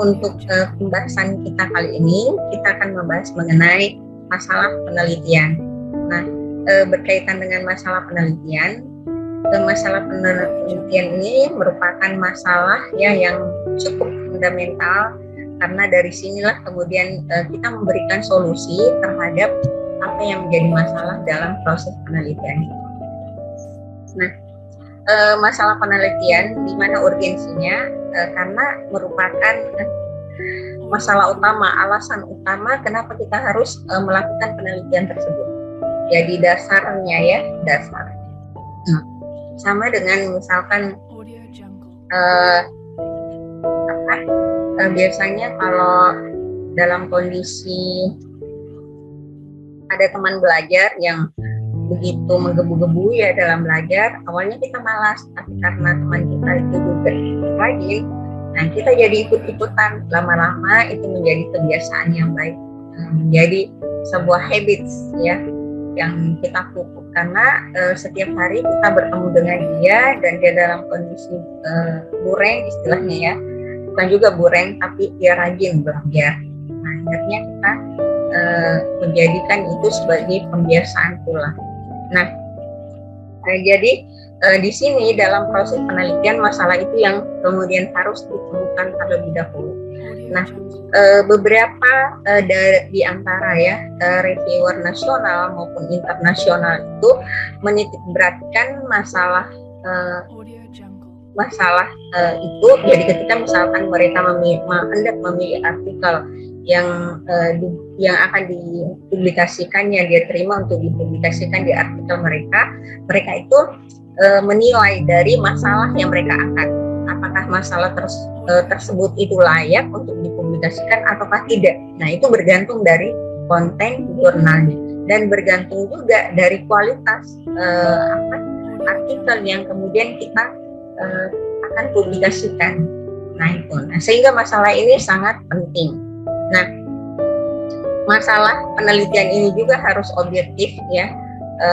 untuk pembahasan kita kali ini, kita akan membahas mengenai masalah penelitian. Nah, berkaitan dengan masalah penelitian ini merupakan masalah ya yang cukup fundamental, karena dari sinilah kemudian kita memberikan solusi terhadap apa yang menjadi masalah dalam proses penelitian. Nah, masalah penelitian di mana urgensinya, karena merupakan masalah utama, alasan utama kenapa kita harus melakukan penelitian tersebut. Jadi dasarnya ya, sama dengan misalkan biasanya kalau dalam kondisi ada teman belajar yang begitu menggebu-gebu ya dalam belajar, awalnya kita malas, tapi karena teman kita itu juga rajin, nah kita jadi ikut-ikutan, lama-lama itu menjadi kebiasaan yang baik, menjadi sebuah habits ya yang kita pupuk, karena setiap hari kita bertemu dengan dia dan dia dalam kondisi bureng istilahnya ya, bukan juga bureng tapi dia rajin belajar. Nah akhirnya kita menjadikan itu sebagai pembiasaan pula. Nah, jadi di sini dalam proses penelitian masalah itu yang kemudian harus ditemukan terlebih dahulu. Nah, beberapa di antara ya reviewer nasional maupun internasional itu menitikberatkan masalah itu. Jadi ketika misalkan mereka hendak memilih artikel yang akan dipublikasikan, yang dia terima untuk dipublikasikan di artikel mereka itu menilai dari masalah yang mereka angkat, apakah masalah tersebut itu layak untuk dipublikasikan ataukah tidak. Nah itu bergantung dari konten jurnalnya dan bergantung juga dari kualitas artikel yang kemudian kita akan publikasikan. Nah itu, sehingga masalah ini sangat penting. Nah, masalah penelitian ini juga harus objektif ya,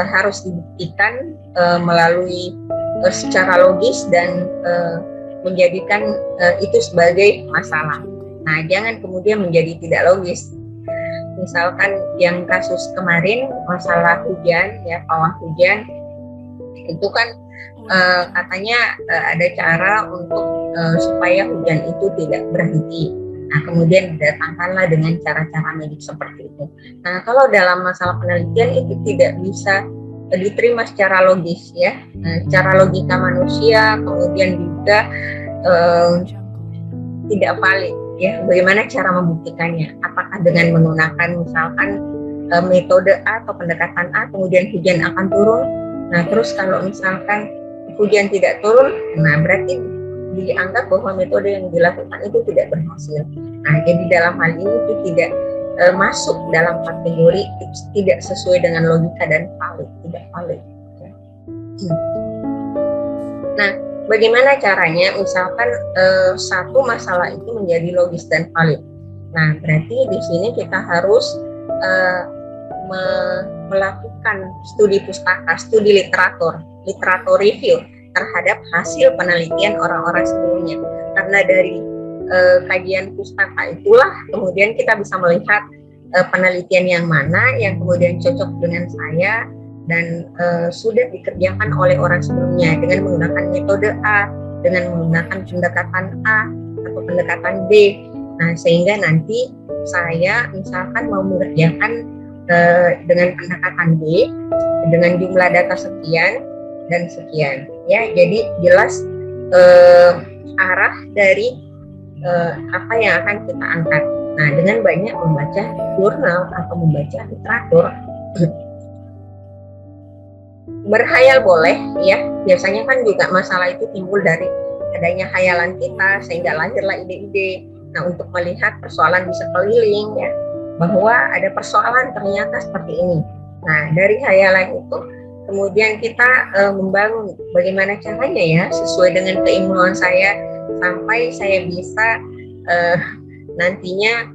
harus dibuktikan melalui secara logis dan menjadikan itu sebagai masalah. Nah, jangan kemudian menjadi tidak logis. Misalkan yang kasus kemarin masalah hujan ya, pawang hujan itu kan katanya ada cara untuk supaya hujan itu tidak berhenti. Nah, kemudian didatangkanlah dengan cara-cara medis seperti itu. Nah, kalau dalam masalah penelitian itu tidak bisa diterima secara logis ya, secara logika manusia, kemudian juga tidak valid ya. Bagaimana cara membuktikannya? Apakah dengan menggunakan misalkan metode A atau pendekatan A, kemudian hujan akan turun? Nah, terus kalau misalkan hujan tidak turun, nah berarti dianggap bahwa metode yang dilakukan itu tidak berhasil. Nah, jadi dalam hal ini itu tidak masuk dalam kategori tidak sesuai dengan logika dan tidak valid. Nah, bagaimana caranya? Misalkan satu masalah itu menjadi logis dan valid. Nah, berarti di sini kita harus melakukan studi pustaka, studi literatur review terhadap hasil penelitian orang-orang sebelumnya. Karena dari kajian pustaka itulah kemudian kita bisa melihat penelitian yang mana yang kemudian cocok dengan saya dan sudah dikerjakan oleh orang sebelumnya dengan menggunakan metode A, dengan menggunakan pendekatan A atau pendekatan B. Nah, sehingga nanti saya misalkan mau mengerjakan dengan pendekatan B dengan jumlah data sekian dan sekian ya, jadi jelas arah dari apa yang akan kita angkat. Nah, dengan banyak membaca jurnal atau membaca literatur. Berhayal boleh ya, biasanya kan juga masalah itu timbul dari adanya hayalan kita sehingga lahirlah ide-ide. Nah, untuk melihat persoalan di sekeliling ya, bahwa ada persoalan ternyata seperti ini. Nah, dari hayalan itu kemudian kita membangun bagaimana caranya ya sesuai dengan keinginan saya sampai saya bisa nantinya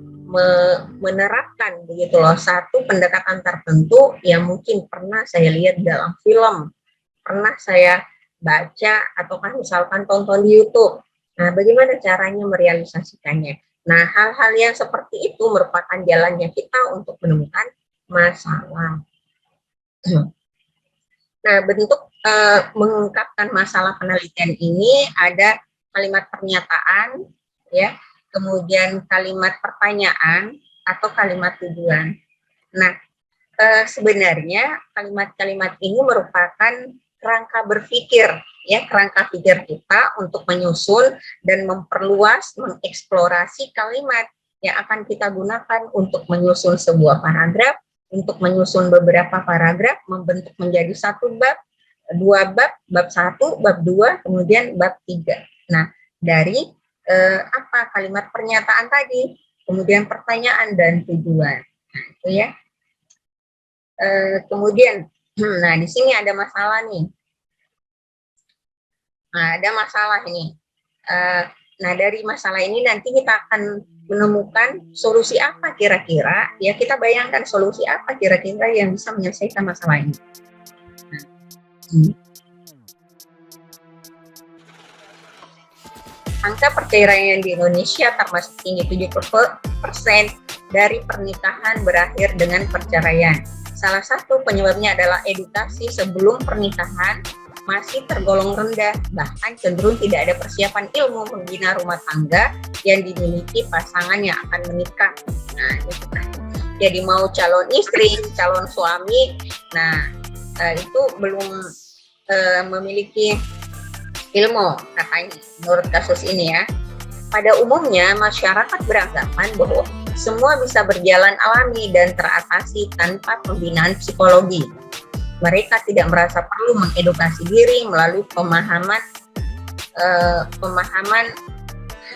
menerapkan begitu loh satu pendekatan tertentu yang mungkin pernah saya lihat dalam film, pernah saya baca ataukah misalkan tonton di YouTube. Nah, bagaimana caranya merealisasikannya? Nah, hal-hal yang seperti itu merupakan jalannya kita untuk menemukan masalah. Nah, bentuk mengungkapkan masalah penelitian ini ada kalimat pernyataan, ya, kemudian kalimat pertanyaan atau kalimat tujuan. Nah, sebenarnya kalimat-kalimat ini merupakan kerangka berpikir, ya, kerangka pikir kita untuk menyusun dan memperluas, mengeksplorasi kalimat yang akan kita gunakan untuk menyusun sebuah paragraf, untuk menyusun beberapa paragraf, membentuk menjadi satu bab, dua bab, bab satu, bab dua, kemudian bab tiga. Nah, dari apa kalimat pernyataan tadi, kemudian pertanyaan dan tujuan. Nah, itu ya. Kemudian, nah di sini ada masalah nih. Nah, ada masalah ini. Nah, dari masalah ini nanti kita akan menemukan solusi apa kira-kira, ya kita bayangkan solusi apa kira-kira yang bisa menyelesaikan masalah ini. Angka perceraian di Indonesia termasuk tinggi, 70% dari pernikahan berakhir dengan perceraian. Salah satu penyebabnya adalah edukasi sebelum pernikahan masih tergolong rendah, bahkan cenderung tidak ada persiapan ilmu membina rumah tangga yang dimiliki pasangan yang akan menikah. Nah, itu kan. Jadi mau calon istri, calon suami, nah itu belum memiliki ilmu katanya menurut kasus ini ya. Pada umumnya masyarakat beranggapan bahwa semua bisa berjalan alami dan teratasi tanpa pembinaan psikologi. Mereka tidak merasa perlu mengedukasi diri melalui pemahaman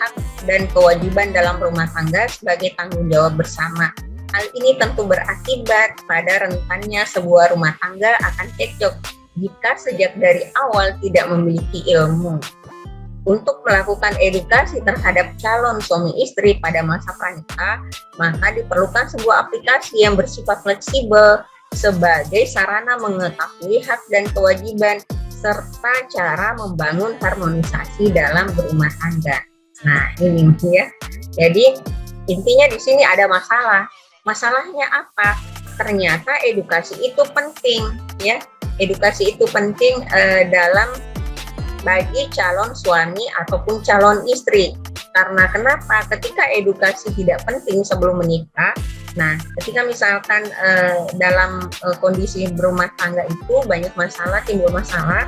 hak dan kewajiban dalam rumah tangga sebagai tanggung jawab bersama. Hal ini tentu berakibat pada rentannya sebuah rumah tangga akan cekcok jika sejak dari awal tidak memiliki ilmu. Untuk melakukan edukasi terhadap calon suami istri pada masa pranikah, maka diperlukan sebuah aplikasi yang bersifat fleksibel sebagai sarana mengetahui hak dan kewajiban serta cara membangun harmonisasi dalam berumah tangga. Nah, ini ya. Jadi intinya di sini ada masalah. Masalahnya apa? Ternyata edukasi itu penting, ya. Edukasi itu penting dalam bagi calon suami ataupun calon istri. Karena kenapa? Ketika edukasi tidak penting sebelum menikah, nah ketika misalkan dalam kondisi berumah tangga itu banyak masalah, timbul masalah,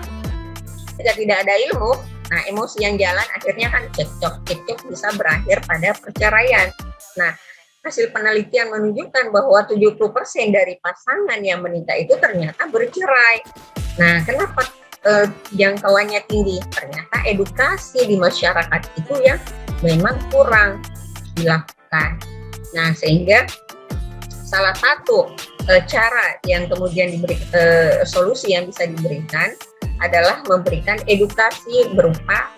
ketika tidak ada ilmu, nah emosi yang jalan akhirnya kan cekcok bisa berakhir pada perceraian. Nah, hasil penelitian menunjukkan bahwa 70% dari pasangan yang menikah itu ternyata bercerai. Nah, kenapa jangkauannya tinggi? Ternyata edukasi di masyarakat itu yang memang kurang dilakukan. Nah, sehingga salah satu cara yang kemudian diberi solusi yang bisa diberikan adalah memberikan edukasi berupa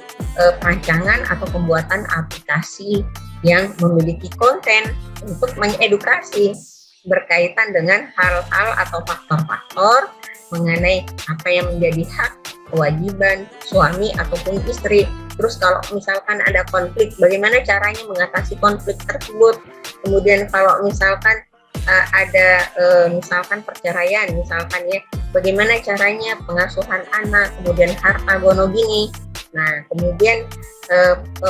perancangan atau pembuatan aplikasi yang memiliki konten untuk mengedukasi berkaitan dengan hal-hal atau faktor-faktor mengenai apa yang menjadi hak, kewajiban suami ataupun istri. Terus kalau misalkan ada konflik, bagaimana caranya mengatasi konflik tersebut. Kemudian kalau misalkan ada misalkan perceraian, misalkan ya, bagaimana caranya pengasuhan anak, kemudian harta gono gini. Nah, kemudian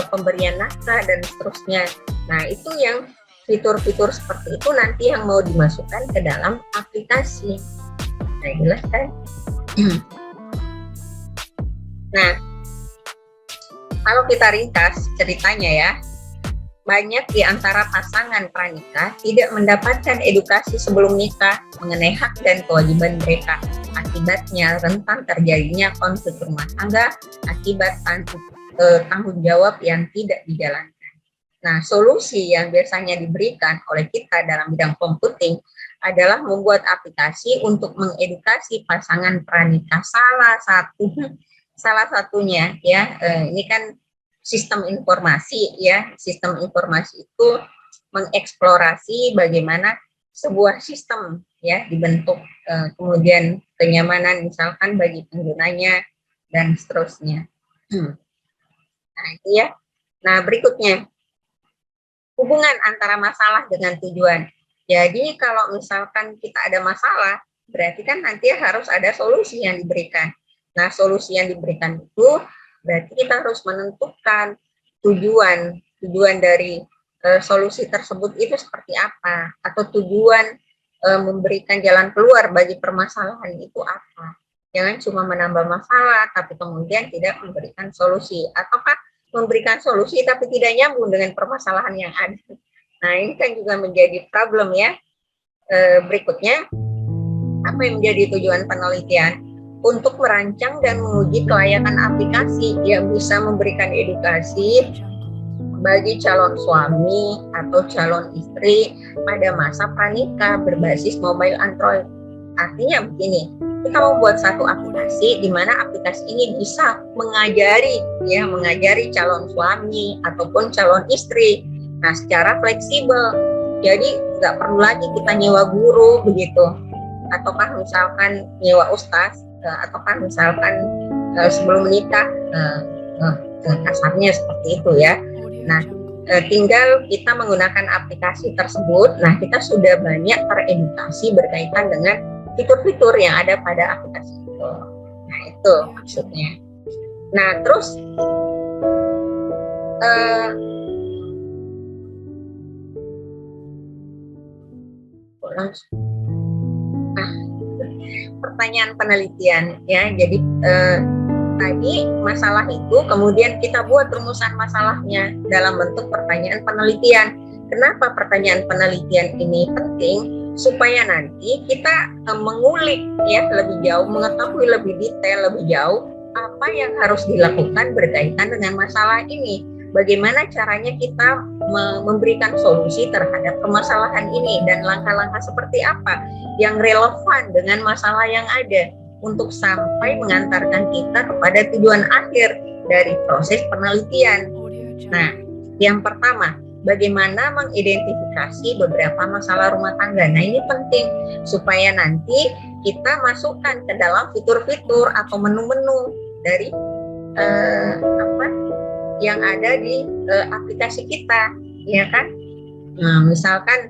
pemberian nafkah dan seterusnya. Nah, itu yang fitur-fitur seperti itu nanti yang mau dimasukkan ke dalam aplikasi. Nah, jelas kan? Nah, kalau kita ringkas ceritanya ya, banyak di antara pasangan pranikah tidak mendapatkan edukasi sebelum nikah mengenai hak dan kewajiban mereka. Akibatnya rentan terjadinya konflik rumah tangga akibat tanggung jawab yang tidak dijalankan. Nah, solusi yang biasanya diberikan oleh kita dalam bidang computing adalah membuat aplikasi untuk mengedukasi pasangan pranikah. Salah satunya ya, ini kan sistem informasi ya. Sistem informasi itu mengeksplorasi bagaimana sebuah sistem ya dibentuk, kemudian kenyamanan misalkan bagi penggunanya dan seterusnya. Nah, itu ya. Nah, berikutnya, hubungan antara masalah dengan tujuan. Jadi kalau misalkan kita ada masalah, berarti kan nanti harus ada solusi yang diberikan. Nah, solusi yang diberikan itu berarti kita harus menentukan tujuan dari solusi tersebut itu seperti apa, atau tujuan memberikan jalan keluar bagi permasalahan itu apa. Jangan cuma menambah masalah, tapi kemudian tidak memberikan solusi. Ataukah memberikan solusi tapi tidak nyambung dengan permasalahan yang ada. Nah, ini kan juga menjadi problem ya. Berikutnya, apa yang menjadi tujuan penelitian? Untuk merancang dan menguji kelayakan aplikasi yang bisa memberikan edukasi bagi calon suami atau calon istri pada masa pranikah berbasis mobile Android. Artinya begini, kita membuat satu aplikasi di mana aplikasi ini bisa mengajari calon suami ataupun calon istri. Nah, secara fleksibel. Jadi nggak perlu lagi kita nyewa guru begitu, ataukah misalkan nyewa ustaz, ataukah misalkan sebelum menikah, kasarnya seperti itu ya. Nah, tinggal kita menggunakan aplikasi tersebut. Nah, kita sudah banyak teredukasi berkaitan dengan fitur-fitur yang ada pada aplikasi itu. Nah, itu maksudnya. Nah, terus pertanyaan penelitian ya. Jadi tadi masalah itu kemudian kita buat rumusan masalahnya dalam bentuk pertanyaan penelitian. Kenapa pertanyaan penelitian ini penting? Supaya nanti kita mengulik ya lebih jauh, mengetahui lebih detail, lebih jauh apa yang harus dilakukan berkaitan dengan masalah ini. Bagaimana caranya kita memberikan solusi terhadap permasalahan ini, dan langkah-langkah seperti apa yang relevan dengan masalah yang ada untuk sampai mengantarkan kita kepada tujuan akhir dari proses penelitian. Nah, yang pertama, bagaimana mengidentifikasi beberapa masalah rumah tangga. Nah, ini penting supaya nanti kita masukkan ke dalam fitur-fitur atau menu-menu dari yang ada di aplikasi kita, ya kan? Nah, misalkan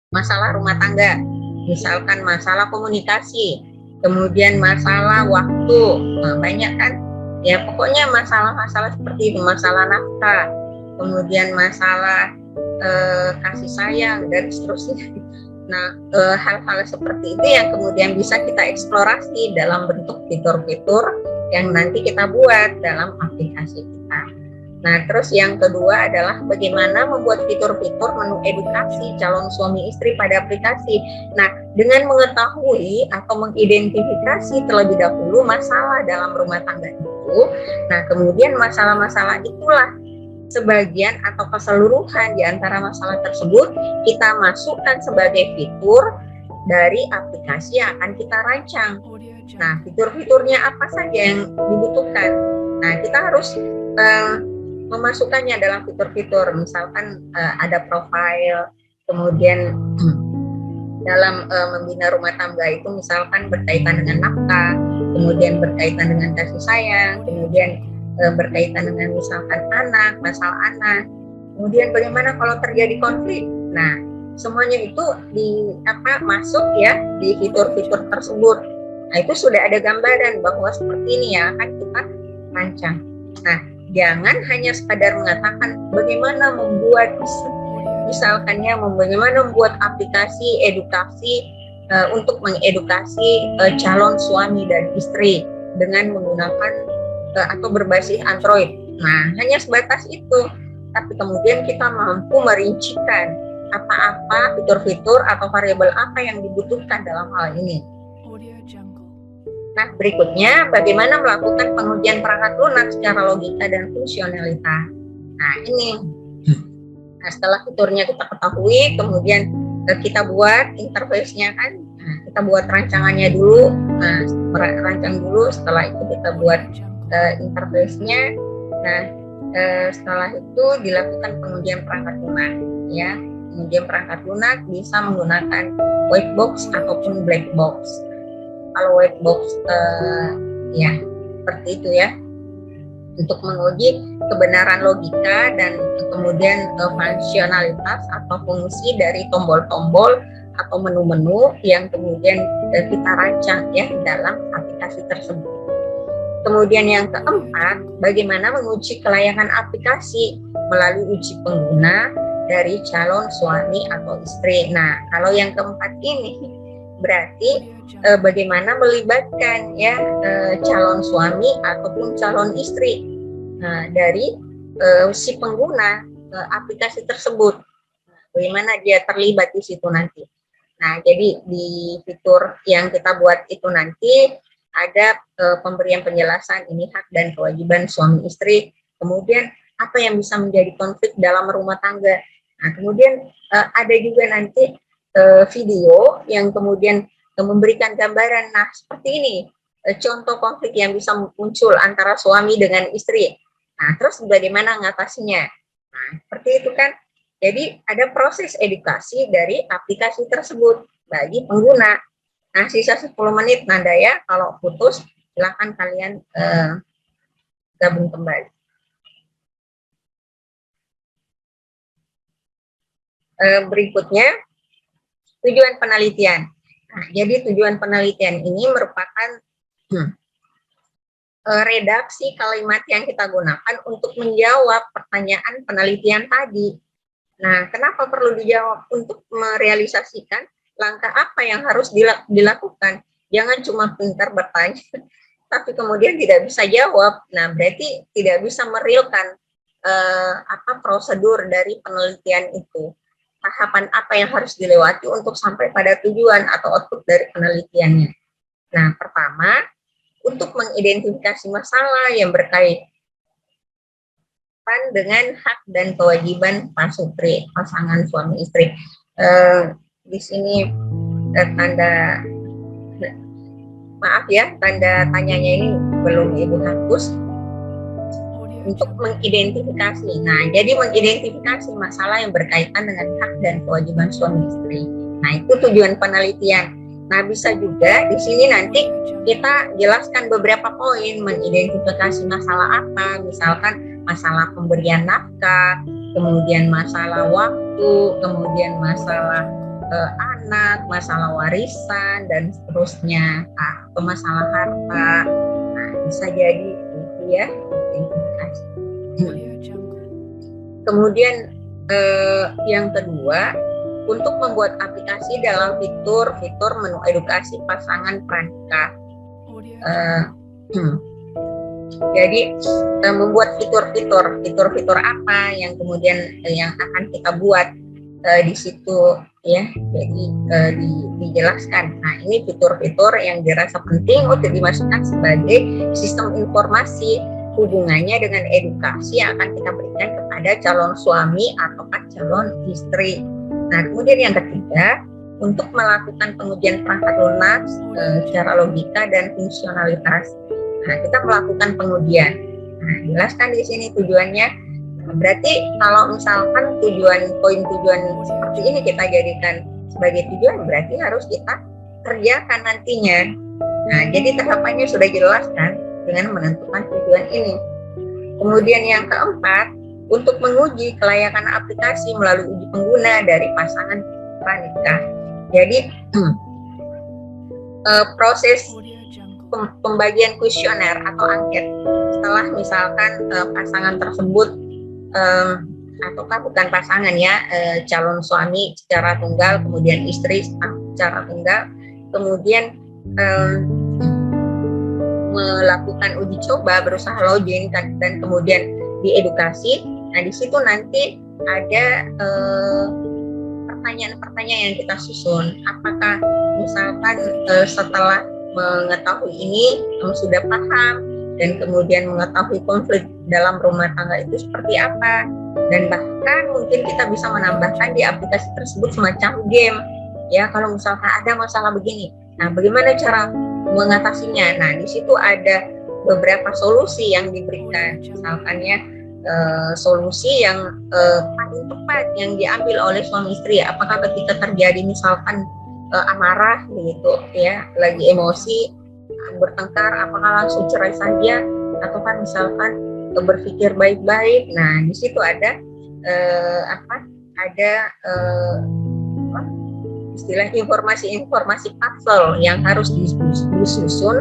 masalah rumah tangga, misalkan masalah komunikasi, kemudian masalah waktu, nah, banyak kan? Ya, pokoknya masalah-masalah seperti itu, masalah nafkah, kemudian masalah kasih sayang dan seterusnya. Nah, hal-hal seperti itu yang kemudian bisa kita eksplorasi dalam bentuk fitur-fitur yang nanti kita buat dalam aplikasi kita. Nah, terus yang kedua adalah bagaimana membuat fitur-fitur menu edukasi calon suami istri pada aplikasi. Nah, dengan mengetahui atau mengidentifikasi terlebih dahulu masalah dalam rumah tangga itu, nah kemudian masalah-masalah itulah sebagian atau keseluruhan di antara masalah tersebut kita masukkan sebagai fitur dari aplikasi yang akan kita rancang. Nah, fitur-fiturnya apa saja yang dibutuhkan? Nah, kita harus memasukkannya dalam fitur-fitur. Misalkan ada profil, kemudian dalam membina rumah tangga itu misalkan berkaitan dengan nafkah, kemudian berkaitan dengan kasih sayang, kemudian berkaitan dengan misalkan anak, masalah anak. Kemudian bagaimana kalau terjadi konflik? Nah, semuanya itu masuk ya di fitur-fitur tersebut. Nah, itu sudah ada gambaran bahwa seperti ini yang akan kita rancang. Nah, jangan hanya sekadar mengatakan bagaimana membuat bagaimana membuat aplikasi edukasi untuk mengedukasi calon suami dan istri dengan menggunakan atau berbasis Android. Nah, hanya sebatas itu. Tapi kemudian kita mampu merincikan apa-apa fitur-fitur atau variabel apa yang dibutuhkan dalam hal ini. Nah, berikutnya bagaimana melakukan pengujian perangkat lunak secara logika dan fungsionalitas. Nah, ini. Nah, setelah fiturnya kita ketahui, kemudian kita buat interface-nya kan. Nah, kita buat rancangannya dulu. Nah, rancang dulu, setelah itu kita buat interface-nya. Nah, setelah itu dilakukan pengujian perangkat lunak ya. Pengujian perangkat lunak bisa menggunakan white box ataupun black box. Kalau white box ya seperti itu ya. untuk menguji kebenaran logika dan kemudian fungsionalitas atau fungsi dari tombol-tombol atau menu-menu yang kemudian kita rancang ya dalam aplikasi tersebut. Kemudian yang keempat, bagaimana menguji kelayakan aplikasi melalui uji pengguna dari calon suami atau istri. Nah, kalau yang keempat ini berarti bagaimana melibatkan ya calon suami ataupun calon istri dari si pengguna aplikasi tersebut. Bagaimana dia terlibat di situ nanti. Nah, jadi di fitur yang kita buat itu nanti ada pemberian penjelasan ini hak dan kewajiban suami istri, kemudian apa yang bisa menjadi konflik dalam rumah tangga. Nah, kemudian ada juga nanti video yang kemudian memberikan gambaran, nah seperti ini contoh konflik yang bisa muncul antara suami dengan istri. Nah, terus bagaimana mengatasinya? Nah, seperti itu kan. Jadi ada proses edukasi dari aplikasi tersebut bagi pengguna. Nah, sisa 10 menit Nanda ya, kalau putus silakan kalian gabung kembali. Berikutnya, tujuan penelitian. Nah, jadi tujuan penelitian ini merupakan redaksi kalimat yang kita gunakan untuk menjawab pertanyaan penelitian tadi. Nah, kenapa perlu dijawab? Untuk merealisasikan langkah apa yang harus dilakukan. Jangan cuma pintar bertanya, tapi kemudian tidak bisa jawab. Nah, berarti tidak bisa merealkan prosedur dari penelitian itu. Tahapan apa yang harus dilewati untuk sampai pada tujuan atau output dari penelitiannya. Nah, pertama, untuk mengidentifikasi masalah yang berkaitan dengan hak dan kewajiban pasutri, pasangan suami istri. Di sini tanda maaf ya, tanda tanyanya ini belum Ibu hapus. Untuk mengidentifikasi. Nah, jadi mengidentifikasi masalah yang berkaitan dengan hak dan kewajiban suami istri. Nah, itu tujuan penelitian. Nah, bisa juga di sini nanti kita jelaskan beberapa poin mengidentifikasi masalah apa, misalkan masalah pemberian nafkah, kemudian masalah waktu, kemudian masalah anak, masalah warisan, dan seterusnya, atau masalah harta. Nah, bisa jadi itu ya, identifikasi. Kemudian yang kedua, untuk membuat aplikasi dalam fitur menu edukasi pasangan pranikah. Jadi membuat fitur apa yang kemudian yang akan kita buat di situ ya. Jadi dijelaskan. Nah, ini fitur-fitur yang dirasa penting untuk dimasukkan sebagai sistem informasi hubungannya dengan edukasi yang akan kita berikan kepada calon suami atau calon istri. Nah, kemudian yang ketiga, untuk melakukan pengujian perangkat lunak secara logika dan fungsionalitas. Nah, kita melakukan pengujian. Nah, jelaskan di sini tujuannya. Nah, berarti kalau misalkan poin tujuan seperti ini kita jadikan sebagai tujuan, berarti harus kita kerjakan nantinya. Nah, jadi tahapannya sudah jelas kan dengan menentukan tujuan ini. Kemudian yang keempat, untuk menguji kelayakan aplikasi melalui uji pengguna dari pasangan pranikah. Jadi proses pembagian kuesioner atau angket setelah misalkan pasangan tersebut ataukah bukan pasangan ya, calon suami secara tunggal, kemudian istri secara tunggal, kemudian melakukan uji coba, berusaha login dan kemudian diedukasi. Nah, di situ nanti ada pertanyaan-pertanyaan yang kita susun. Apakah misalkan setelah mengetahui ini kamu sudah paham dan kemudian mengetahui konflik dalam rumah tangga itu seperti apa, dan bahkan mungkin kita bisa menambahkan di aplikasi tersebut semacam game ya, kalau misalkan ada masalah begini, nah bagaimana cara mengatasinya. Nah, di situ ada beberapa solusi yang diberikan, misalkan ya solusi yang paling tepat yang diambil oleh suami istri. Apakah ketika terjadi misalkan amarah begitu ya, lagi emosi bertengkar, apakah langsung cerai saja, atau kan misalkan berpikir baik-baik. Nah, di situ ada istilah informasi-informasi puzzle yang harus disusun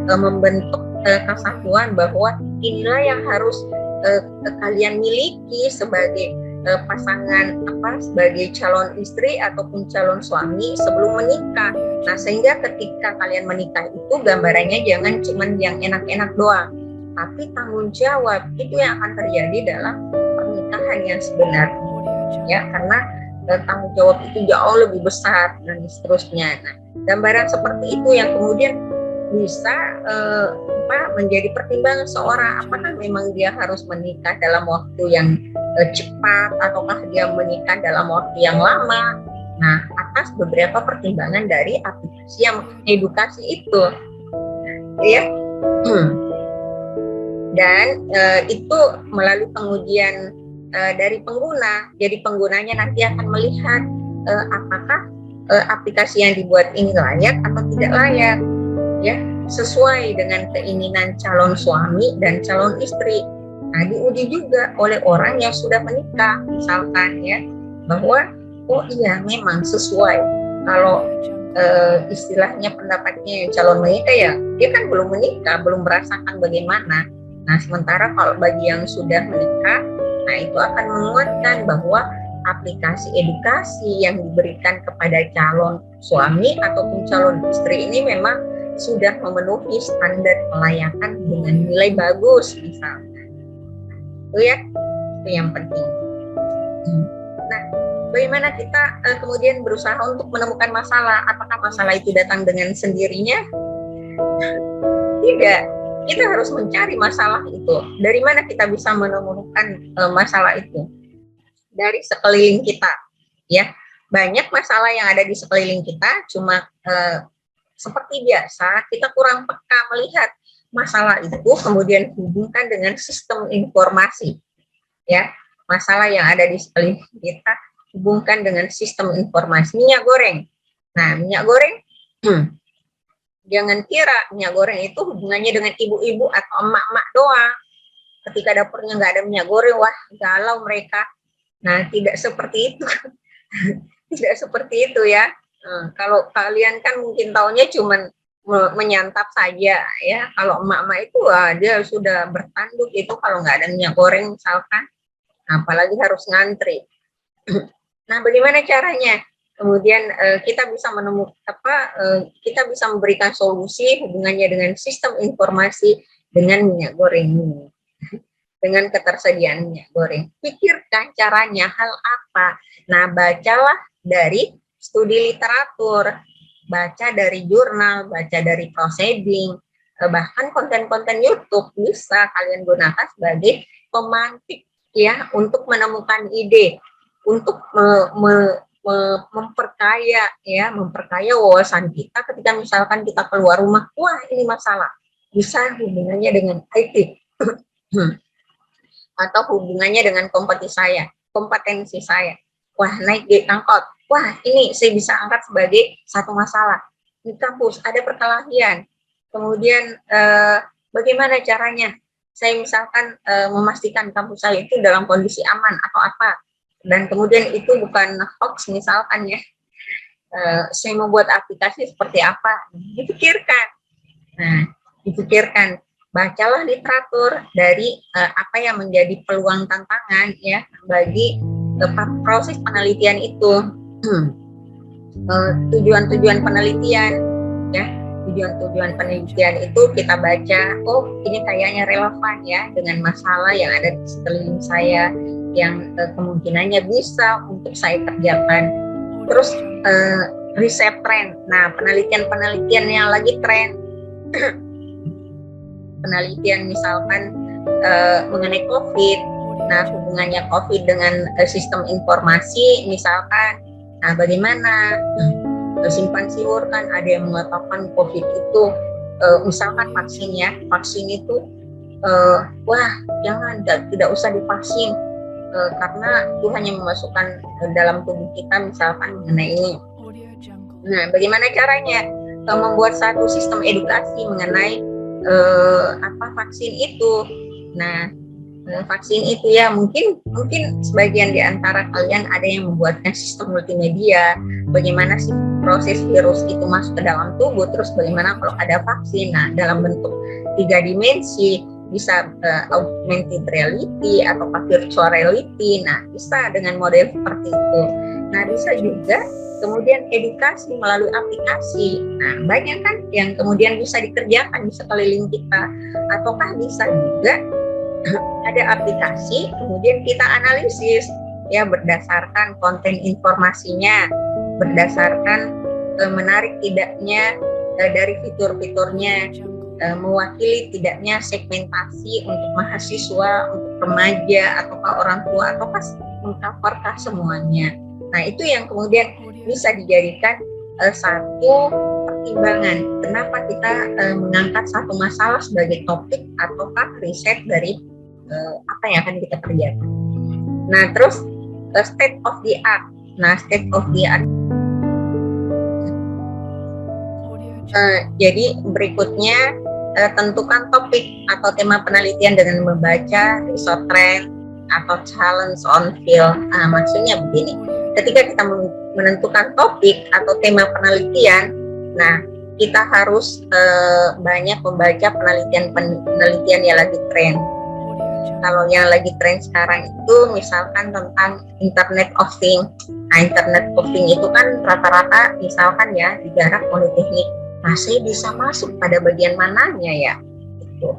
membentuk kesatuan bahwa inilah yang harus kalian miliki sebagai pasangan sebagai calon istri ataupun calon suami sebelum menikah. Nah, sehingga ketika kalian menikah itu gambarannya jangan cuma yang enak-enak doang, tapi tanggung jawab itu yang akan terjadi dalam pernikahan yang sebenarnya, ya, karena tanggung jawab itu jauh lebih besar dan seterusnya. Nah, gambaran seperti itu yang kemudian bisa menjadi pertimbangan seorang, apakah memang dia harus menikah dalam waktu yang cepat ataukah dia menikah dalam waktu yang lama. Nah, atas beberapa pertimbangan dari aplikasi yang edukasi itu, ya. Dan itu melalui pengujian dari pengguna. Jadi penggunanya nanti akan melihat apakah aplikasi yang dibuat ini layak atau tidak layak, ya, sesuai dengan keinginan calon suami dan calon istri. Nah, diuji juga oleh orang yang sudah menikah, misalkan, ya, bahwa oh iya memang sesuai. Kalau istilahnya pendapatnya yang calon menikah, ya dia kan belum menikah, belum merasakan bagaimana. Nah, sementara kalau bagi yang sudah menikah, nah itu akan menguatkan bahwa aplikasi edukasi yang diberikan kepada calon suami ataupun calon istri ini memang sudah memenuhi standar kelayakan dengan nilai bagus, misalnya. Itu ya, itu yang penting. Nah, bagaimana kita kemudian berusaha untuk menemukan masalah? Apakah masalah itu datang dengan sendirinya? Tidak. Kita harus mencari masalah itu. Dari mana kita bisa menemukan masalah itu? Dari sekeliling kita, ya. Banyak masalah yang ada di sekeliling kita, cuma seperti biasa kita kurang peka melihat masalah itu, kemudian hubungkan dengan sistem informasi, ya. Masalah yang ada di sekeliling kita hubungkan dengan sistem informasi. Minyak goreng. Nah, minyak goreng, jangan kira minyak goreng itu hubungannya dengan ibu-ibu atau emak-emak doang. Ketika dapurnya nggak ada minyak goreng, wah galau mereka. Nah, tidak seperti itu. Tidak seperti itu, ya. Kalau kalian kan mungkin taunya cuma menyantap saja, ya. Kalau emak-emak itu, wah, dia sudah bertanduk itu kalau nggak ada minyak goreng misalkan. Apalagi harus ngantri. Nah, bagaimana caranya? Kemudian kita bisa menemukan kita bisa memberikan solusi hubungannya dengan sistem informasi dengan minyak goreng ini, dengan ketersediaan minyak goreng. Pikirkan caranya, hal apa? Nah, bacalah dari studi literatur, baca dari jurnal, baca dari proceeding, bahkan konten-konten YouTube bisa kalian gunakan sebagai pemantik, ya, untuk menemukan ide, untuk memperkaya wawasan kita ketika misalkan kita keluar rumah, wah ini masalah, bisa hubungannya dengan IT atau hubungannya dengan kompetensi saya. Wah, naik di angkot, wah ini saya bisa angkat sebagai satu masalah. Di kampus ada perkelahian, kemudian bagaimana caranya saya misalkan memastikan kampus saya itu dalam kondisi aman atau apa, dan kemudian itu bukan hoax misalkan, ya. Saya membuat aplikasi seperti apa, dipikirkan. Nah, dipikirkan, bacalah literatur dari apa yang menjadi peluang tantangan, ya, bagi proses penelitian itu. Tujuan-tujuan penelitian, ya, tujuan-tujuan penelitian itu kita baca, oh ini kayaknya relevan, ya, dengan masalah yang ada di sekeliling saya, yang kemungkinannya bisa untuk saya kerjakan. Terus riset tren. Nah, penelitian yang lagi tren, penelitian misalkan mengenai COVID. Nah, hubungannya COVID dengan sistem informasi misalkan. Nah, bagaimana simpang siur, kan ada yang mengatakan COVID itu misalkan vaksin, ya, vaksin itu wah jangan, tidak usah divaksin karena itu hanya memasukkan dalam tubuh kita misalkan mengenai ini. Nah, bagaimana caranya membuat satu sistem edukasi mengenai vaksin itu? Nah, vaksin itu ya, mungkin sebagian di antara kalian ada yang membuatkan sistem multimedia, bagaimana sih proses virus itu masuk ke dalam tubuh, terus bagaimana kalau ada vaksin, nah dalam bentuk 3 dimensi, bisa augmented reality atau virtual reality, nah bisa dengan model seperti itu. Nah bisa juga kemudian edukasi melalui aplikasi, nah banyak kan yang kemudian bisa dikerjakan di sekeliling kita, ataukah bisa juga ada aplikasi kemudian kita analisis ya berdasarkan konten informasinya, berdasarkan menarik tidaknya dari fitur-fiturnya, mewakili tidaknya segmentasi untuk mahasiswa, untuk remaja, ataukah orang tua, ataukah mengcoverkah semuanya. Nah itu yang kemudian bisa dijadikan satu pertimbangan kenapa kita mengangkat satu masalah sebagai topik ataukah riset dari apa yang akan kita kerjakan. Nah terus state of the art. Nah state of the art. Jadi berikutnya tentukan topik atau tema penelitian dengan membaca research trend atau challenge on field. Maksudnya begini, ketika kita menentukan topik atau tema penelitian, nah kita harus banyak membaca penelitian yang lagi tren. Kalau yang lagi tren sekarang itu misalkan tentang Internet of Things. Nah, Internet of Things itu kan rata-rata misalkan ya digarap oleh teknik. Nah, saya bisa masuk pada bagian mananya ya? Gitu.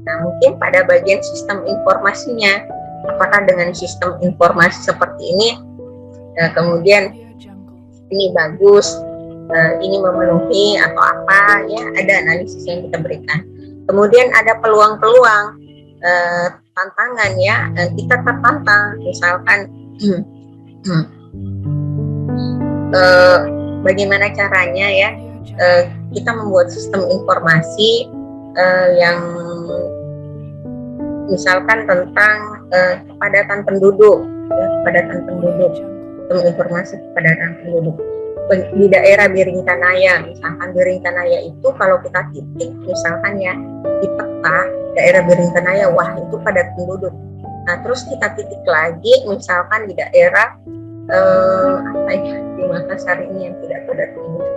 Nah, mungkin pada bagian sistem informasinya. Apakah dengan sistem informasi seperti ini, kemudian ini bagus, ini memenuhi atau apa ya? Ada analisis yang kita berikan. Kemudian ada peluang-peluang. Tantangan ya, kita tertantang misalkan bagaimana caranya ya kita membuat sistem informasi yang misalkan tentang kepadatan penduduk ya, sistem informasi kepadatan penduduk di daerah Biringkanaya. Misalkan Biringkanaya itu kalau kita titik misalkan ya di peta daerah Biringkanaya, wah itu padat penduduk. Nah terus kita titik lagi misalkan di daerah apa ya di Makassar ini yang tidak padat penduduk,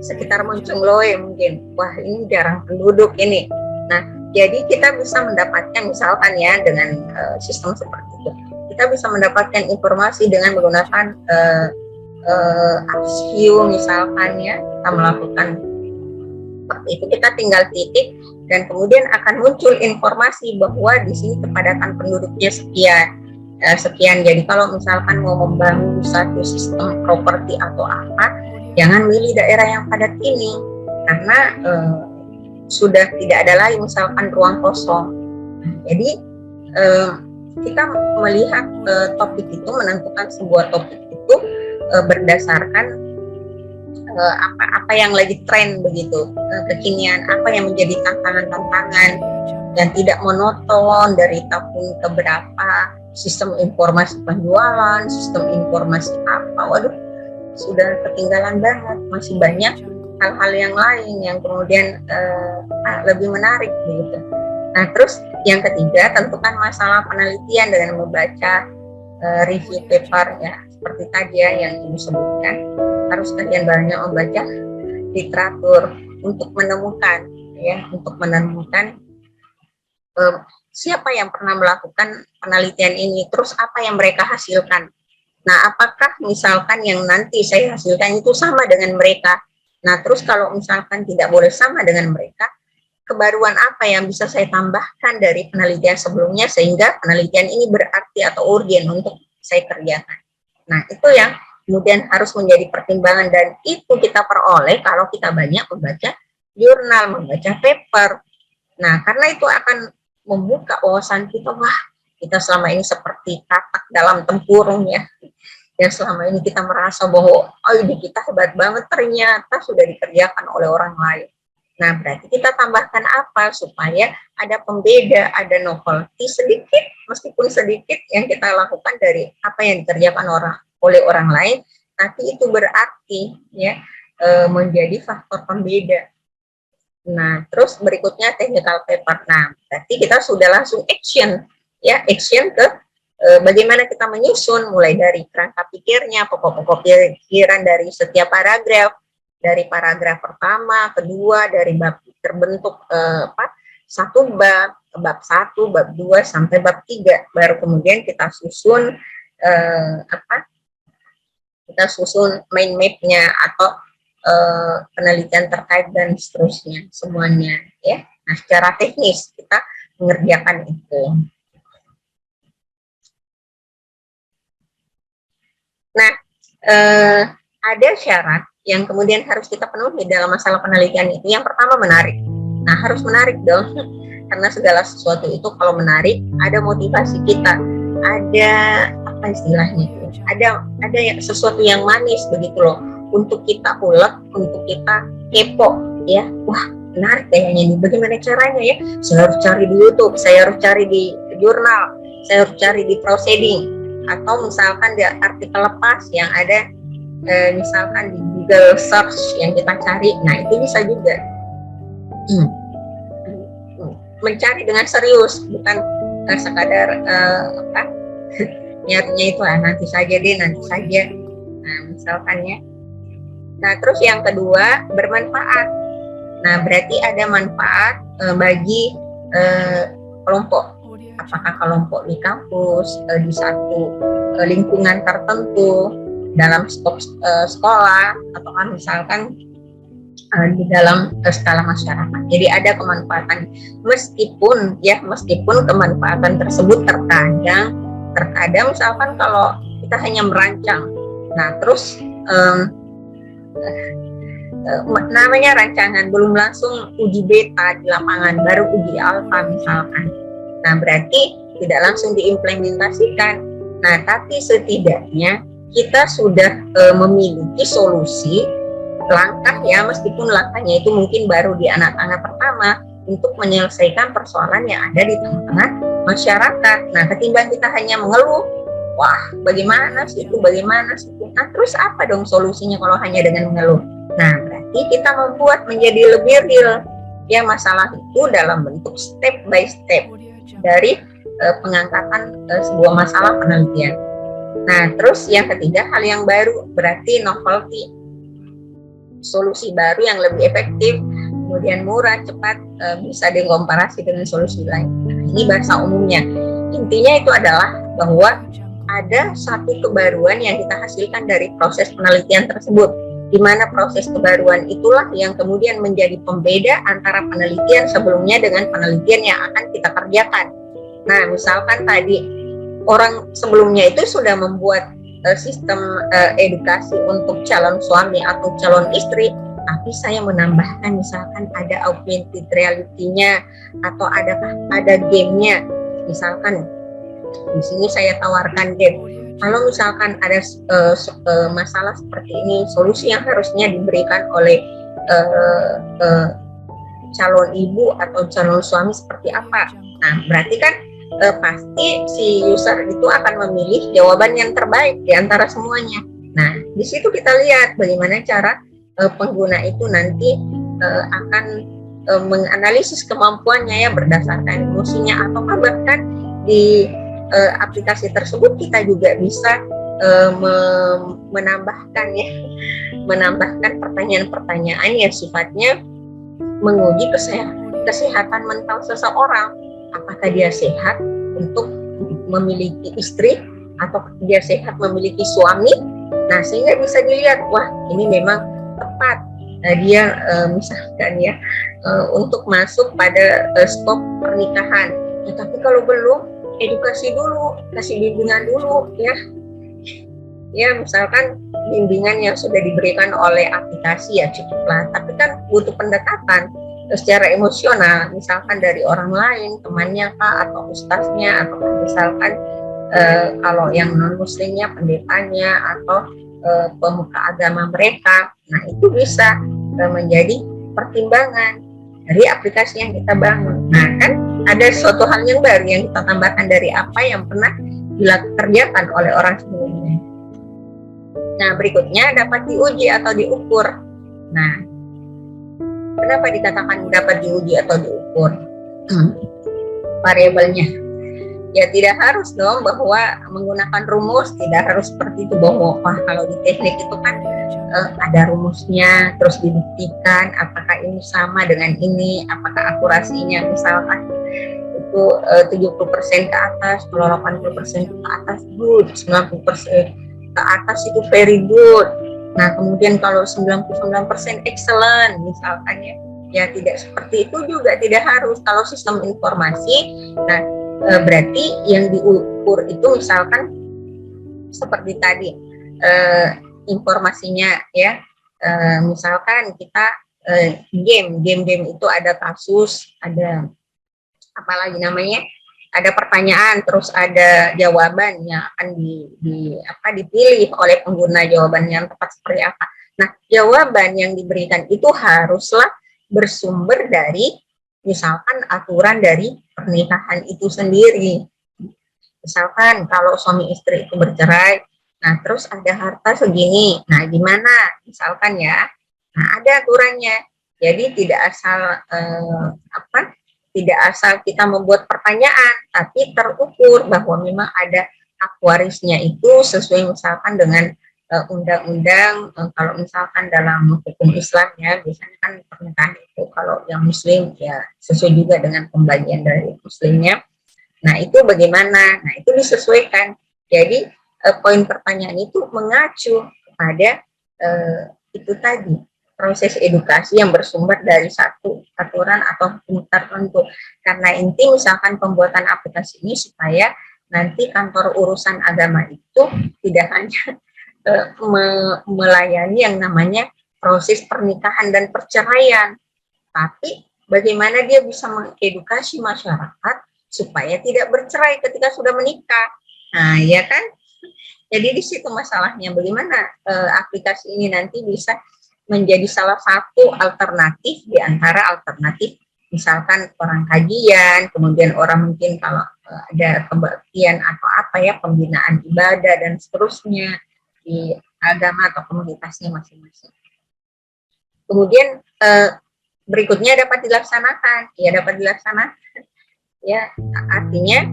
sekitar Moncongloe mungkin, wah ini jarang penduduk ini. Nah jadi kita bisa mendapatkan misalkan ya dengan sistem seperti itu, kita bisa mendapatkan informasi dengan menggunakan view misalkan ya, kita melakukan seperti itu, kita tinggal titik dan kemudian akan muncul informasi bahwa di sini kepadatan penduduknya sekian. Jadi kalau misalkan mau membangun satu sistem properti atau apa, jangan milih daerah yang padat ini karena sudah tidak ada lagi misalkan ruang kosong. Jadi kita melihat topik itu, menentukan sebuah topik itu berdasarkan apa yang lagi tren begitu, kekinian, apa yang menjadi tantangan-tantangan dan tidak monoton dari tahun ke berapa, sistem informasi penjualan, sistem informasi apa, waduh sudah ketinggalan banget, masih banyak hal-hal yang lain yang kemudian lebih menarik begitu. Nah terus yang ketiga, tentukan masalah penelitian dengan membaca review paper ya, seperti tadi ya yang ibu sebutkan, harus kalian banyak membaca literatur untuk menemukan siapa yang pernah melakukan penelitian ini, terus apa yang mereka hasilkan. Nah apakah misalkan yang nanti saya hasilkan itu sama dengan mereka. Nah terus kalau misalkan tidak boleh sama dengan mereka, kebaruan apa yang bisa saya tambahkan dari penelitian sebelumnya sehingga penelitian ini berarti atau urgen untuk saya kerjakan. Nah itu yang kemudian harus menjadi pertimbangan, dan itu kita peroleh kalau kita banyak membaca jurnal, membaca paper. Nah karena itu akan membuka wawasan kita, wah kita selama ini seperti katak dalam tempurung ya, yang selama ini kita merasa bahwa oh ini kita hebat banget, ternyata sudah dikerjakan oleh orang lain. Nah berarti kita tambahkan apa supaya ada pembeda, ada novelty sedikit, meskipun sedikit yang kita lakukan dari apa yang dikerjakan oleh orang lain, tapi itu berarti ya menjadi faktor pembeda. Nah, terus berikutnya technical paper. Nah, berarti kita sudah langsung action, ya, action ke bagaimana kita menyusun, mulai dari kerangka pikirnya, pokok-pokok pikiran dari setiap paragraf, dari paragraf pertama, kedua, dari bab terbentuk satu bab, bab 1, bab 2 sampai bab 3, baru kemudian kita susun kita susun mind map-nya atau penelitian terkait dan seterusnya semuanya, ya. Nah, secara teknis kita mengerjakan itu. Nah, ada syarat yang kemudian harus kita penuhi dalam masalah penelitian itu. Yang pertama, menarik. Nah, harus menarik dong, karena segala sesuatu itu kalau menarik, ada motivasi kita, ada apa istilahnya itu, ada sesuatu yang manis begitu loh, untuk kita ulek, untuk kita kepo, ya. Wah, menarik kayaknya ini, bagaimana caranya ya? Saya harus cari di YouTube, saya harus cari di jurnal, saya harus cari di proceeding, atau misalkan di artikel lepas yang ada misalkan di Google search yang kita cari. Nah, itu bisa juga mencari dengan serius, bukan sekadar nyarinya itu nanti saja deh, nanti saja. Nah, misalkan ya. Nah, terus yang kedua, bermanfaat. Nah, berarti ada manfaat bagi kelompok. Apakah kelompok di kampus, di satu lingkungan tertentu, dalam skop sekolah, atau misalkan di dalam skala masyarakat. Jadi ada kemanfaatan, meskipun kemanfaatan tersebut terkadang misalkan kalau kita hanya merancang, nah terus namanya rancangan, belum langsung uji beta di lapangan, baru uji alfa misalkan. Nah, berarti tidak langsung diimplementasikan. Nah, tapi setidaknya kita sudah memiliki solusi langkah, ya, meskipun langkahnya itu mungkin baru di anak-anak pertama, untuk menyelesaikan persoalan yang ada di tengah-tengah masyarakat. Nah, ketimbang kita hanya mengeluh, wah bagaimana sih itu, nah terus apa dong solusinya kalau hanya dengan mengeluh? Nah, berarti kita membuat menjadi lebih real, ya, masalah itu dalam bentuk step by step dari pengangkatan sebuah masalah penelitian. Nah, terus yang ketiga, hal yang baru, berarti novelty, solusi baru yang lebih efektif, kemudian murah, cepat, bisa dikomparasi dengan solusi lain. Nah, ini bahasa umumnya. Intinya itu adalah bahwa ada satu kebaruan yang kita hasilkan dari proses penelitian tersebut, di mana proses kebaruan itulah yang kemudian menjadi pembeda antara penelitian sebelumnya dengan penelitian yang akan kita kerjakan. Nah, misalkan tadi orang sebelumnya itu sudah membuat sistem edukasi untuk calon suami atau calon istri, tapi saya menambahkan misalkan ada augmented reality-nya, atau ada game-nya. Misalkan di sini saya tawarkan game. Kalau misalkan ada masalah seperti ini, solusi yang harusnya diberikan oleh calon ibu atau calon suami seperti apa? Nah, berarti kan pasti si user itu akan memilih jawaban yang terbaik di antara semuanya. Nah, di situ kita lihat bagaimana cara pengguna itu nanti akan menganalisis kemampuannya, ya, berdasarkan emosinya, atau bahkan di aplikasi tersebut kita juga bisa menambahkan pertanyaan-pertanyaan yang sifatnya menguji kesehatan mental seseorang. Apakah dia sehat untuk memiliki istri, atau dia sehat memiliki suami. Nah, sehingga bisa dilihat, wah ini memang tepat dia misalkan ya untuk masuk pada skop pernikahan. Ya, tapi kalau belum, edukasi dulu, kasih bimbingan dulu, ya misalkan bimbingan yang sudah diberikan oleh aplikasi ya cukuplah, tapi kan butuh pendekatan secara emosional, misalkan dari orang lain, temannya kah, atau ustaznya, atau misalkan kalau yang non muslimnya pendetanya, atau pemuka agama mereka. Nah, itu bisa menjadi pertimbangan dari aplikasi yang kita bangun. Nah, kan ada suatu hal yang baru yang kita tambahkan dari apa yang pernah dikerjakan oleh orang sebelumnya. Nah, berikutnya dapat diuji atau diukur. Nah, Kenapa dikatakan dapat diuji atau diukur? Variabelnya. Ya tidak harus dong bahwa menggunakan rumus, tidak harus seperti itu bahwa kalau di teknik itu kan ada rumusnya, terus dibuktikan apakah ini sama dengan ini, apakah akurasinya misalkan itu 70% ke atas, kalau 80% ke atas good, 90% ke atas itu very good. Nah kemudian kalau 99% excellent misalkan ya tidak seperti itu juga, tidak harus. Kalau sistem informasi, nah berarti yang diukur itu misalkan seperti tadi informasinya ya, misalkan kita game itu ada kasus, ada apalagi namanya, ada pertanyaan terus ada jawaban yang akan dipilih oleh pengguna, jawaban yang tepat seperti apa. Nah jawaban yang diberikan itu haruslah bersumber dari misalkan aturan dari pernikahan itu sendiri. Misalkan kalau suami istri itu bercerai, nah terus ada harta segini, nah gimana misalkan ya, nah ada aturannya. Jadi tidak asal kita membuat pertanyaan, tapi terukur bahwa memang ada aktuarisnya itu sesuai misalkan dengan undang-undang. Kalau misalkan dalam hukum Islam ya, biasanya kan pernikahan itu kalau yang Muslim ya sesuai juga dengan pembagian dari Muslimnya. Nah itu bagaimana? Nah itu disesuaikan. Jadi poin pertanyaan itu mengacu kepada itu tadi, proses edukasi yang bersumber dari satu aturan atau hukum tertentu. Karena inti misalkan pembuatan aplikasi ini supaya nanti kantor urusan agama itu tidak hanya melayani yang namanya proses pernikahan dan perceraian, tapi bagaimana dia bisa mengedukasi masyarakat supaya tidak bercerai ketika sudah menikah. Nah, ya kan? Jadi di situ masalahnya, bagaimana aplikasi ini nanti bisa menjadi salah satu alternatif di antara alternatif misalkan orang kajian, kemudian orang mungkin kalau ada kebaktian atau apa ya, pembinaan ibadah dan seterusnya di agama atau komunitasnya masing-masing. Kemudian berikutnya dapat dilaksanakan, ya artinya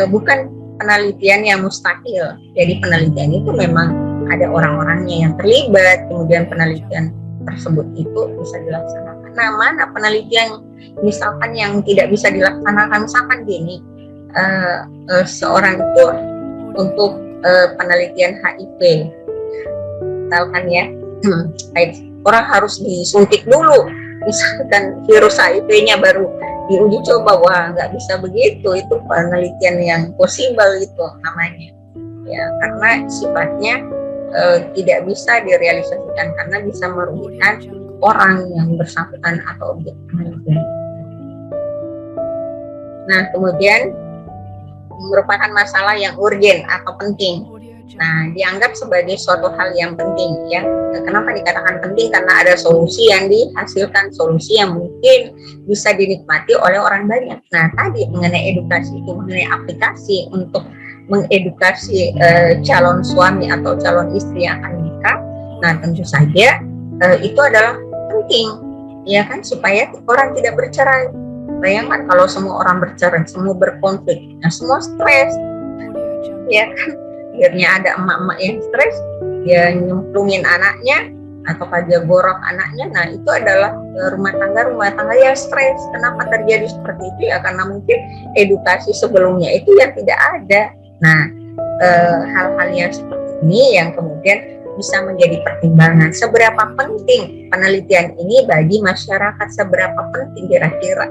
bukan penelitian yang mustahil. Jadi penelitian itu memang ada orang-orangnya yang terlibat, kemudian penelitian tersebut itu bisa dilaksanakan. Nah, mana penelitian misalkan yang tidak bisa dilaksanakan, misalkan gini, seorang itu untuk penelitian HIV, misalkan ya, orang harus disuntik dulu, misalkan virus HIV-nya baru diuji coba. Wah, nggak bisa begitu, itu penelitian yang possible itu namanya ya, karena sifatnya tidak bisa direalisasikan karena bisa merugikan orang yang bersangkutan atau objek penelitian. Nah kemudian merupakan masalah yang urgen atau penting. Nah, dianggap sebagai suatu hal yang penting ya. Kenapa dikatakan penting? Karena ada solusi yang dihasilkan, solusi yang mungkin bisa dinikmati oleh orang banyak. Nah, tadi mengenai edukasi itu, mengenai aplikasi untuk mengedukasi calon suami atau calon istri yang akan menikah. Nah, tentu saja itu adalah penting ya kan, supaya orang tidak bercerai. Bayangkan kalau semua orang bercerai, semua berkonflik, nah semua stres ya kan. Akhirnya ada emak-emak yang stres, dia nyemplungin anaknya atau dia gorok anaknya. Nah itu adalah rumah tangga yang stres. Kenapa terjadi seperti itu ya? Karena mungkin edukasi sebelumnya itu yang tidak ada. Nah hal-hal yang seperti ini yang kemudian bisa menjadi pertimbangan seberapa penting penelitian ini bagi masyarakat, seberapa penting kira-kira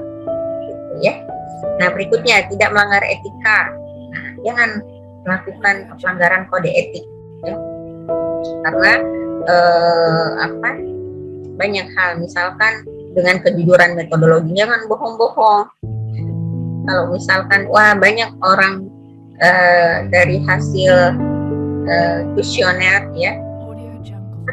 gitu ya. Nah berikutnya, tidak melanggar etika. Nah, jangan melakukan pelanggaran kode etik ya. Karena banyak hal, misalkan dengan kejujuran metodologi, jangan bohong-bohong. Kalau misalkan banyak orang dari hasil kuesioner ya,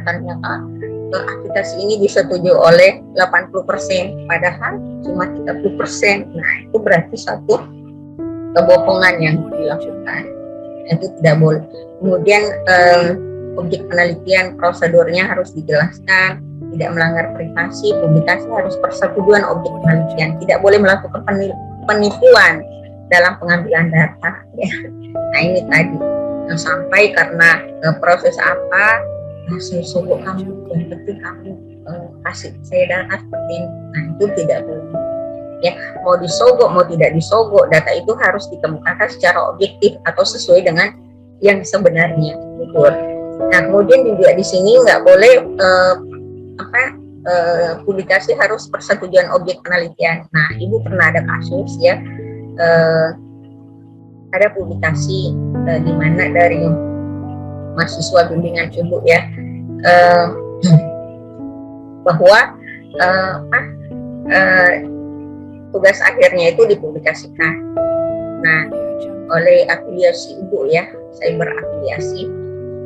ternyata aplikasi ini disetujui oleh 80%, padahal cuma 30%. Nah itu berarti satu kebohongan yang dilakukan. Itu tidak boleh. Kemudian objek penelitian, prosedurnya harus dijelaskan, tidak melanggar privasi, publikasi harus persetujuan objek penelitian, tidak boleh melakukan penipuan dalam pengambilan data. Ya. Nah ini tadi sampai karena proses apa, saya sogok kamu, yang penting kamu kasih saya data seperti ini. Nah itu tidak boleh. Ya, mau disogok mau tidak disogok, data itu harus dikemukakan secara objektif atau sesuai dengan yang sebenarnya. Betul. Nah kemudian juga di sini nggak boleh publikasi harus persetujuan objek penelitian. Nah ibu pernah ada kasus ya, ada publikasi di mana dari mahasiswa bimbingan ibu ya, bahwa tugas akhirnya itu dipublikasikan. Nah oleh afiliasi ibu ya, saya berafiliasi.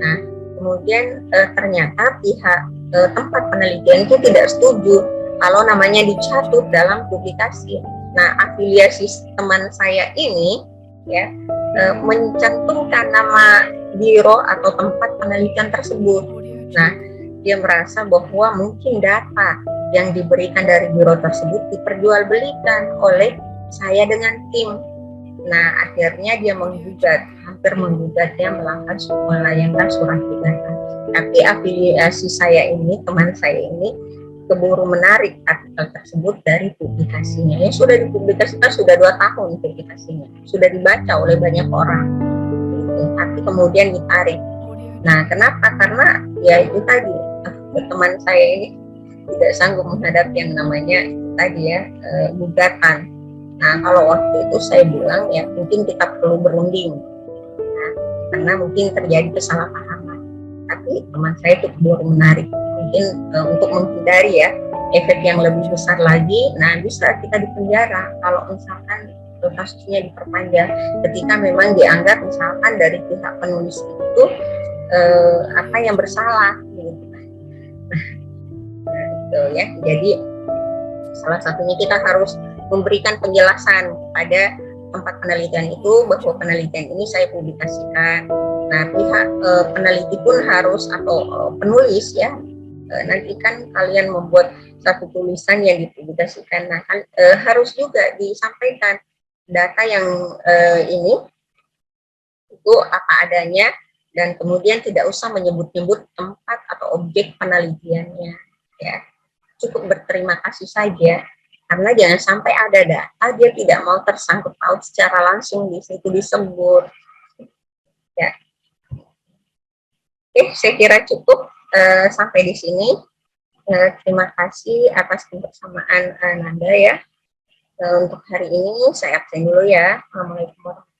Nah kemudian ternyata pihak tempat penelitian itu tidak setuju kalau namanya dicatut dalam publikasi. Nah afiliasi teman saya ini ya mencantumkan nama biro atau tempat penelitian tersebut. Nah dia merasa bahwa mungkin data yang diberikan dari biro tersebut diperjualbelikan oleh saya dengan tim. Nah akhirnya dia hampir menggugat, dia melayangkan surat gugatan. Tapi afiliasi saya ini, teman saya ini keburu menarik artikel tersebut dari publikasinya. Ya sudah dipublikasikan sudah 2 tahun publikasinya, sudah dibaca oleh banyak orang. Gitu. Tapi kemudian ditarik. Nah kenapa? Karena ya itu tadi, teman saya ini tidak sanggup menghadapi yang namanya tadi ya gugatan. Nah kalau waktu itu saya bilang ya mungkin kita perlu berunding, nah, karena mungkin terjadi kesalahpahaman. Tapi teman saya itu keburu menarik, mungkin untuk menghindari ya efek yang lebih besar lagi. Nah bisa kita dipenjara kalau misalkan kasusnya diperpanjang, ketika memang dianggap misalkan dari pihak penulis itu yang bersalah gitu. Nah itu ya, jadi salah satunya kita harus memberikan penjelasan kepada tempat penelitian itu bahwa penelitian ini saya publikasikan. Nah pihak peneliti pun harus atau penulis ya, nanti kan kalian membuat satu tulisan yang dipublikasikan. Nah kan harus juga disampaikan data yang ini itu apa adanya, dan kemudian tidak usah menyebut-nyebut tempat atau objek penelitiannya ya. Cukup berterima kasih saja, karena jangan sampai ada data dia tidak mau tersangkut paut secara langsung di situ disebut ya. Oke, saya kira cukup sampai di sini. Terima kasih atas kebersamaan Nanda ya. Untuk hari ini saya absen dulu ya. Assalamualaikum warahmatullahi wabarakatuh.